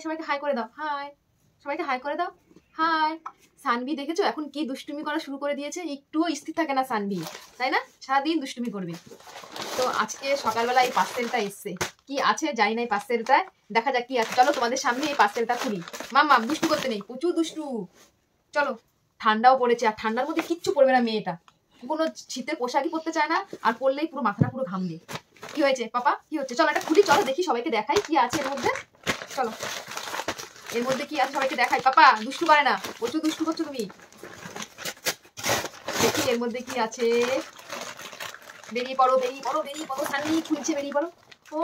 সবাইকে হাই করে দাও, হাই, সবাইকে হাই করে দাও, হাই। সানভি দেখেছো এখন কি দুষ্টুমি করা শুরু করে দিয়েছে, একটুও স্থির থাকে না সানভি, তাই না? সারাদিন দুষ্টুমি করবে। তো আজকে সকালবেলা এই পার্সেলটা এসছে, কি আছে জানি না এই পার্সেলটায়, দেখা যাক কি আছে। চলো তোমাদের সামনে এই পার্সেলটা খুলি। মাম্মা দুষ্টু করতে নেই, প্রচুর দুষ্টু। চলো, ঠান্ডাও পড়েছে, আর ঠান্ডার মধ্যে কিচ্ছু পড়বে না মেয়েটা, কোনো শীতের পোশাকই পরতে চায় না, আর পরলেই পুরো মাথাটা পুরো ঘামবে। কি হয়েছে পাপা, কি হচ্ছে? চলো এটা খুলি, চলো দেখি, সবাইকে দেখাই কি আছে এর মধ্যে। চলো এর মধ্যে কি আছে সবাইকে দেখাই। পাপা দুষ্টু করে না, প্রচুর দুষ্টু করছো তুমি। দেখি এর মধ্যে কি আছে। বেরিয়ে পড়ো, বেরিয়ে পড়ো, বেরিয়ে পড়ো, সানি খুলছে, বেরিয়ে পড়ো। ও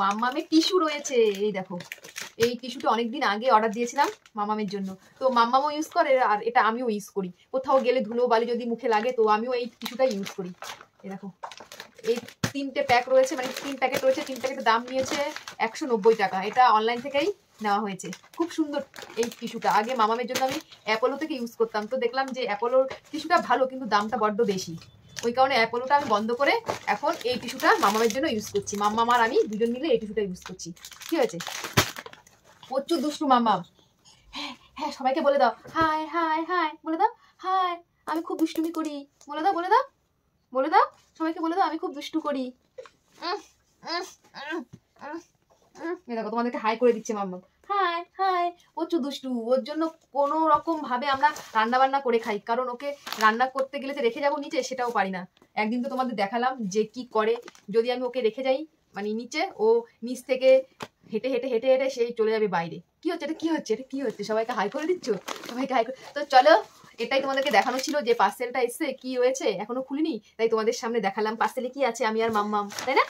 মাম্মামের টিস্যু রয়েছে, এই দেখো। এই টিস্যুটা অনেকদিন আগে অর্ডার দিয়েছিলাম মামামের জন্য, তো মাম্মামও ইউজ করে আর এটা আমিও ইউজ করি। কোথাও গেলে ধুলো বালি যদি মুখে লাগে তো আমিও এই টিস্যুটা ইউজ করি। এই দেখো, এই 3টে প্যাক রয়েছে, মানে 3 প্যাকেট রয়েছে। 3 প্যাকেটের দাম নিয়েছে 190 টাকা। এটা অনলাইন থেকেই নেওয়া হয়েছে। খুব সুন্দর এই টিস্যুটা। আগে মামামের জন্য আমি অ্যাপোলো থেকে ইউজ করতাম, তো দেখলাম যে অ্যাপোলোর টিস্যুটা ভালো, কিন্তু দামটা বড্ড বেশি। ওই কারণে অ্যাপোলোটা আমি বন্ধ করে এখন এই টিস্যুটা মামামের জন্য ইউজ করছি। মাম্মাম আর আমি দুজন মিলে এই টিস্যুটা ইউজ করছি। কি হয়েছে? প্রচুর দুষ্টু মাম্মাম। হ্যাঁ হ্যাঁ, সবাইকে বলে দাও হাই, হাই, হাই বলে দাও, হাই। আমি খুব দুষ্টুমি করি, বলে দাও, বলে দাও, বলে দাও, সবাইকে বলে দাও আমি খুব দুষ্টু করি। দেখো তোমাদেরকে হাই করে দিচ্ছে মাম্মা, হাই হাই। প্রচুর দুষ্টু, ওর জন্য কোনো রকম ভাবে আমরা রান্না বান্না করে খাই, কারণ ওকে রান্না করতে গেলে যে রেখে যাবো নিচে সেটাও পারি না। একদিন তো তোমাদের দেখালাম যে কি করে, যদি আমি ওকে রেখে যাই মানে নিচে, ও নিচ থেকে হেঁটে হেঁটে হেঁটে হেঁটে সেই চলে যাবে বাইরে। কি হচ্ছে এটা, কি হচ্ছে এটা, কি হচ্ছে? সবাইকে হাই করে দিচ্ছ, সবাইকে হাই করে। তো চলো, এটাই তোমাদেরকে দেখানো ছিল যে পার্সেলটা এসছে, কি হয়েছে এখনো খুলিনি, তাই তোমাদের সামনে দেখালাম পার্সেলে কি আছে আমি আর মাম্মাম, তাই না?